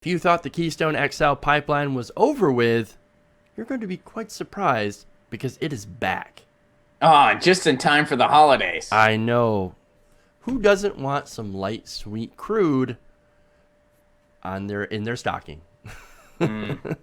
If you thought the Keystone XL pipeline was over with, you're going to be quite surprised because it is back. Oh, just in time for the holidays. I know. Who doesn't want some light, sweet crude in their stocking? Mm.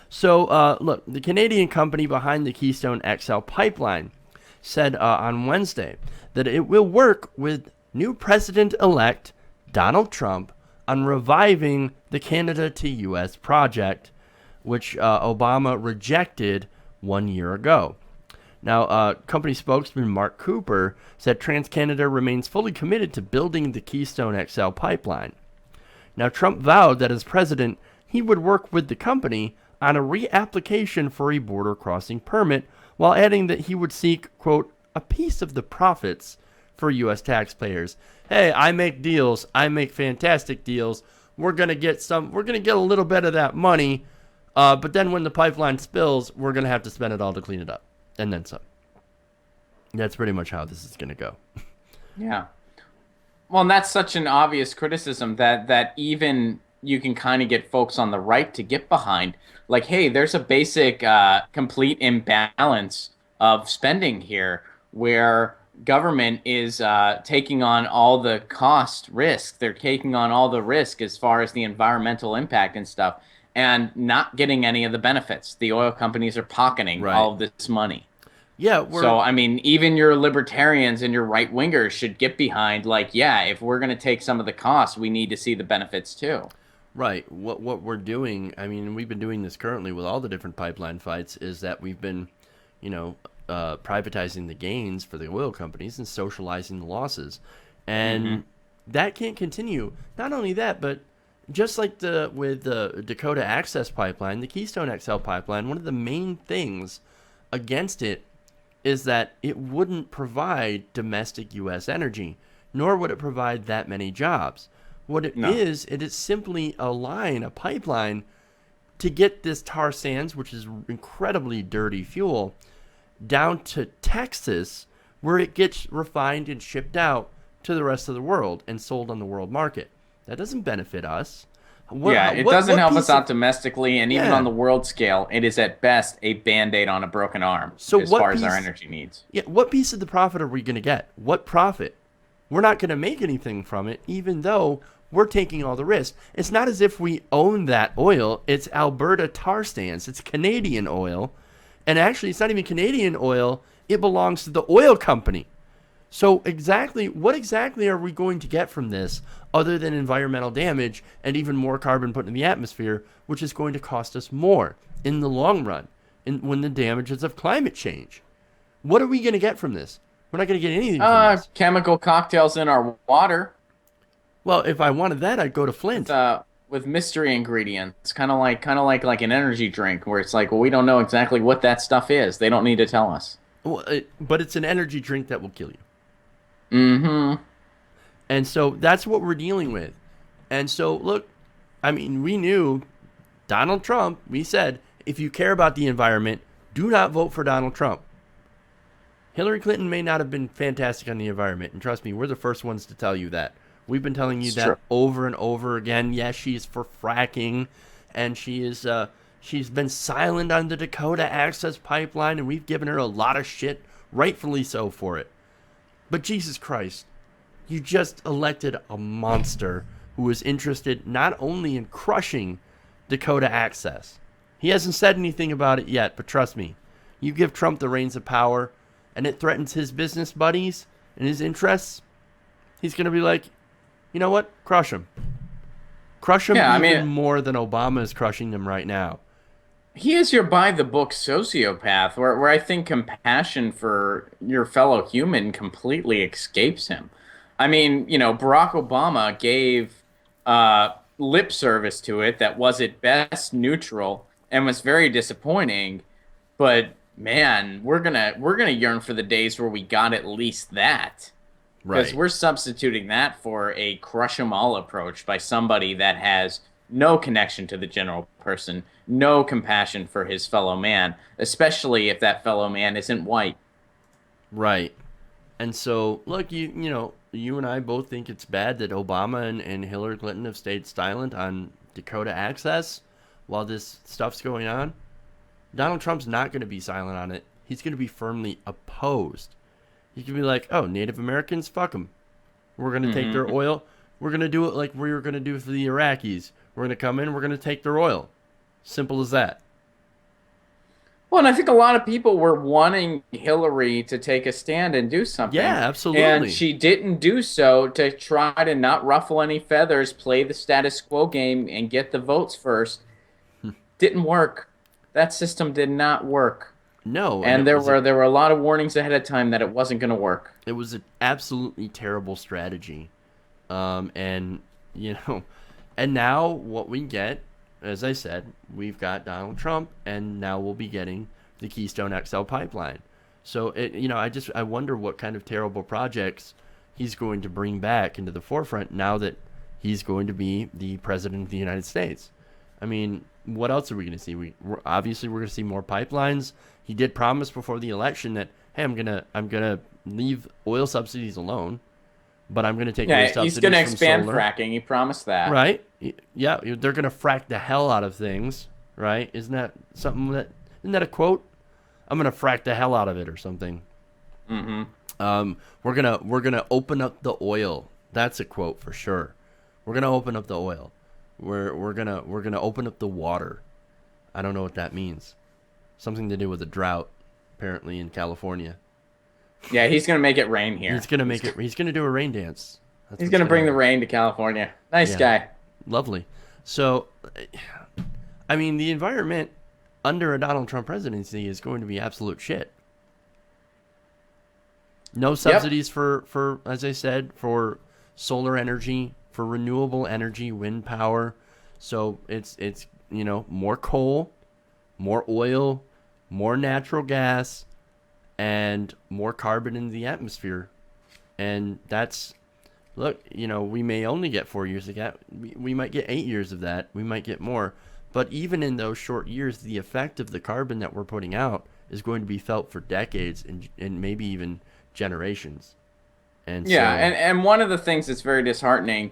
So, look, the Canadian company behind the Keystone XL pipeline said on Wednesday that it will work with new President-elect Donald Trump on reviving the Canada to U.S. project, which Obama rejected 1 year ago. Now, company spokesman Mark Cooper said TransCanada remains fully committed to building the Keystone XL pipeline. Now, Trump vowed that as president, he would work with the company on a reapplication for a border crossing permit, while adding that he would seek, quote, a piece of the profits for U.S. taxpayers. Hey, I make deals. I make fantastic deals. We're gonna get a little bit of that money, but then when the pipeline spills, we're gonna have to spend it all to clean it up, and then some. That's pretty much how this is gonna go. Yeah. Well, and that's such an obvious criticism that even you can kind of get folks on the right to get behind. Like, hey, there's a basic complete imbalance of spending here where government is taking on all the cost risk. They're taking on all the risk as far as the environmental impact and stuff and not getting any of the benefits. The oil companies are pocketing Right. all of this money. Yeah, So, I mean, even your libertarians and your right wingers should get behind, like, yeah, if we're going to take some of the costs, we need to see the benefits too. right. What we're doing, I mean, we've been doing this currently with all the different pipeline fights, is that we've been, you know, privatizing the gains for the oil companies and socializing the losses, Hmm. and that can't continue. Not only that, but just like the Dakota Access Pipeline, the Keystone XL pipeline, one of the main things against it is that it wouldn't provide domestic U.S. energy, nor would it provide that many jobs. What No. it is simply a line, a pipeline to get this tar sands, which is incredibly dirty fuel, down to Texas, where it gets refined and shipped out to the rest of the world and sold on the world market. That doesn't benefit us. Yeah, it doesn't What help us piece of out domestically, and even on yeah? the world scale, it is at best a band-aid on a broken arm So as what far as our piece? energy needs. Yeah, what piece of the profit are we going to get? What profit? We're not going to make anything from it, even though we're taking all the risk. It's not as if we own that oil. It's Alberta tar sands. It's Canadian oil. And actually, it's not even Canadian oil. It belongs to the oil company. So what exactly are we going to get from this other than environmental damage and even more carbon put in the atmosphere, which is going to cost us more in the long run when the damages of climate change? What are we going to get from this? We're not going to get anything from this. Chemical cocktails in our water Well, if I wanted that, I'd go to with Flint. with mystery ingredients, kind of like an energy drink, where it's like, well, we don't know exactly what that stuff is. They don't need to tell us. Well, but it's an energy drink that will kill you. Mm-hmm. And so that's what we're dealing with. And so, look, I mean, we knew Donald Trump, we said, if you care about the environment, do not vote for Donald Trump. Hillary Clinton may not have been fantastic on the environment. And trust me, we're the first ones to tell you that. We've been telling you It's true. that over and over again. Yes, she's for fracking, and she's been silent on the Dakota Access Pipeline, and we've given her a lot of shit, rightfully so, for it. But Jesus Christ, you just elected a monster who is interested not only in crushing Dakota Access. He hasn't said anything about it yet, but trust me, you give Trump the reins of power and it threatens his business buddies and his interests, he's going to be like, you know what? Crush him. Crush him Yeah, I even mean, more than Obama is crushing them right now. he is your by the book sociopath, where I think compassion for your fellow human completely escapes him. I mean, Barack Obama gave lip service to it that was at best neutral and was very disappointing. But man, we're gonna yearn for the days where we got at least that. Because Right. we're substituting that for a crush 'em all approach by somebody that has no connection to the general person, no compassion for his fellow man, especially if that fellow man isn't white. Right. And so, look, you and I both think it's bad that Obama and Hillary Clinton have stayed silent on Dakota Access while this stuff's going on, Donald Trump's not going to be silent on it. He's going to be firmly opposed. He can be like, oh, Native Americans, fuck them. We're going to take their oil. We're going to do it like we were going to do for the Iraqis. We're going to come in. We're going to take their oil. Simple as that. Well, and I think a lot of people were wanting Hillary to take a stand and do something. Yeah, absolutely. And she didn't do so to try to not ruffle any feathers, play the status quo game, and get the votes first. Didn't work. That system did not work. No. And there were a lot of warnings ahead of time that it wasn't going to work. It was an absolutely terrible strategy. And, you know, and now what we get, as I said, we've got Donald Trump, and now we'll be getting the Keystone XL pipeline. So, I wonder what kind of terrible projects he's going to bring back into the forefront now that he's going to be the president of the United States. I mean, what else are we going to see? We're going to see more pipelines. He did promise before the election that, hey, I'm gonna leave oil subsidies alone, but I'm gonna take oil subsidies he's going to from expand solar. fracking. He promised that. Right? Yeah, they're gonna frack the hell out of things. Right? Isn't that a quote? I'm gonna frack the hell out of it or something. Mm-hmm. We're gonna open up the oil. That's a quote for sure. We're gonna open up the oil. We're gonna open up the water. I don't know what that means. Something to do with a drought, apparently in California. Yeah, he's going to make it rain here. He's gonna do a rain dance. He's going to bring the rain to California. Nice guy. Lovely. So, I mean, the environment under a Donald Trump presidency is going to be absolute shit. No subsidies for, as I said, for solar energy, for renewable energy, wind power. So it's more coal, more oil, more natural gas, and more carbon in the atmosphere. And that's, look, we may only get 4 years of that. We might get 8 years of that. We might get more. But even in those short years, the effect of the carbon that we're putting out is going to be felt for decades and maybe even generations. And one of the things that's very disheartening,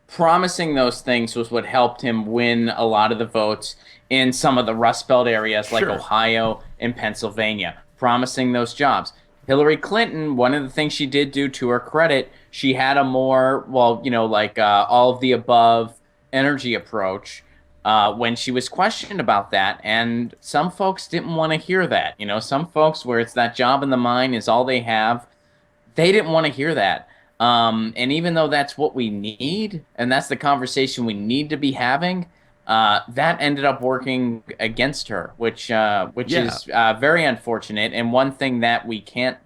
promising those things was what helped him win a lot of the votes in some of the Rust Belt areas like Ohio and Pennsylvania, promising those jobs. Hillary Clinton, one of the things she did do, to her credit, she had a more, all of the above energy approach when she was questioned about that. And some folks didn't want to hear that. Some folks where it's that job in the mine is all they have, they didn't want to hear that. And even though that's what we need, and that's the conversation we need to be having, that ended up working against her, which is very unfortunate, and one thing that we can't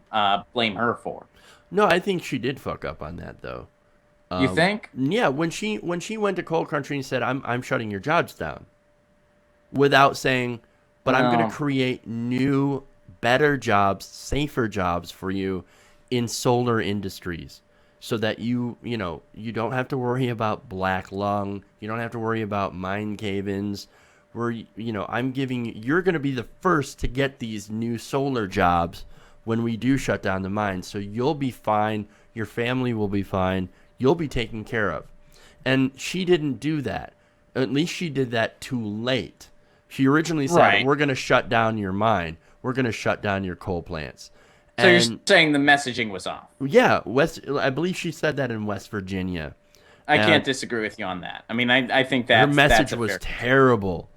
blame her for. No, I think she did fuck up on that, though. You think? Yeah, when she went to coal country and said, "I'm shutting your jobs down," without saying, "But I'm going to create new, better jobs, safer jobs for you in solar industries." So that you don't have to worry about black lung. You don't have to worry about mine cave-ins. You're going to be the first to get these new solar jobs when we do shut down the mines. So you'll be fine. Your family will be fine. You'll be taken care of. And she didn't do that. At least she did that too late. She originally said, we're going to shut down your mine. We're going to shut down your coal plants. So you're saying the messaging was off? Yeah, I believe she said that in West Virginia. I can't disagree with you on that. I mean, I think that her message was terrible,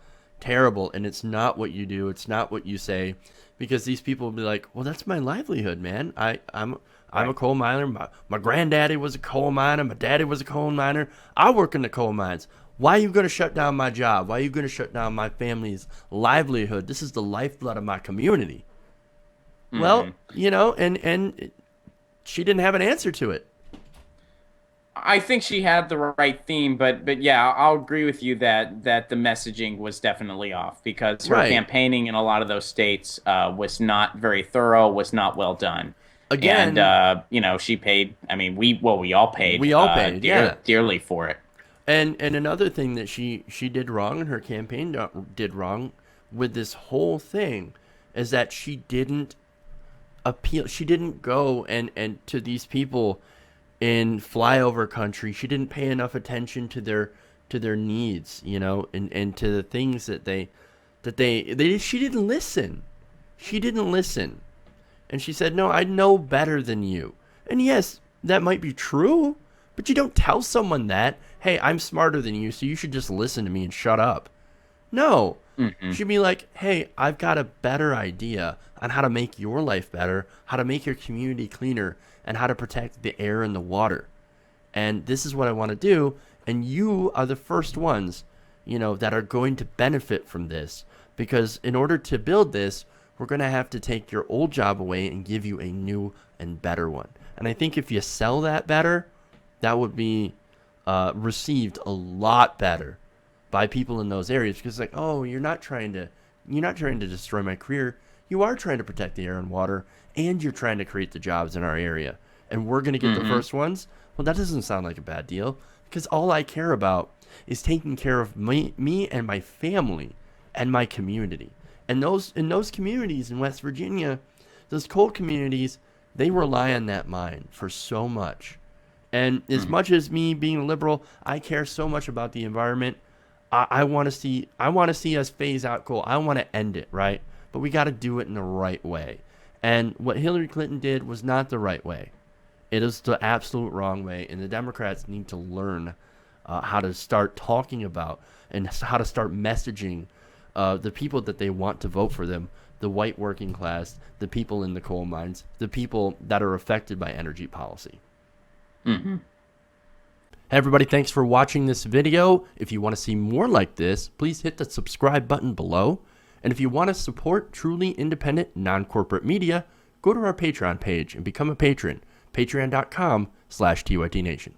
and it's not what you do, it's not what you say, because these people will be like, "Well, that's my livelihood, man. I'm a coal miner. My granddaddy was a coal miner. My daddy was a coal miner. I work in the coal mines. Why are you going to shut down my job? Why are you going to shut down my family's livelihood? This is the lifeblood of my community." Mm-hmm. Well, and she didn't have an answer to it. I think she had the right theme, but yeah, I'll agree with you that the messaging was definitely off, because her campaigning in a lot of those states was not very thorough, was not well done. Again, and she paid. I mean, we all paid. We all paid, dearly for it. And another thing that she did wrong, and her campaign did wrong with this whole thing, is that she didn't appeal. She didn't go and to these people in flyover country. She didn't pay enough attention to to their needs, and to the things that she didn't listen. She didn't listen. And she said, no, I know better than you. And yes, that might be true, but you don't tell someone that, hey, I'm smarter than you, so you should just listen to me and shut up. No. She'd be like, hey, I've got a better idea on how to make your life better, how to make your community cleaner, and how to protect the air and the water. And this is what I want to do. And you are the first ones, that are going to benefit from this. Because in order to build this, we're going to have to take your old job away and give you a new and better one. And I think if you sell that better, that would be received a lot better by people in those areas. Because like, oh, you're not trying to destroy my career. You are trying to protect the air and water, and you're trying to create the jobs in our area. And we're going to get the first ones. Well, that doesn't sound like a bad deal, because all I care about is taking care of me and my family and my community. And in those communities in West Virginia, those coal communities, they rely on that mine for so much. And as much as me being a liberal, I care so much about the environment. I want to see us phase out coal. I want to end it, right? But we got to do it in the right way. And what Hillary Clinton did was not the right way. It is the absolute wrong way. And the Democrats need to learn how to start talking about and how to start messaging the people that they want to vote for them, the white working class, the people in the coal mines, the people that are affected by energy policy. Hey everybody, thanks for watching this video. If you want to see more like this, please hit the subscribe button below. And if you want to support truly independent, non-corporate media, go to our Patreon page and become a patron. Patreon.com/TYTNation.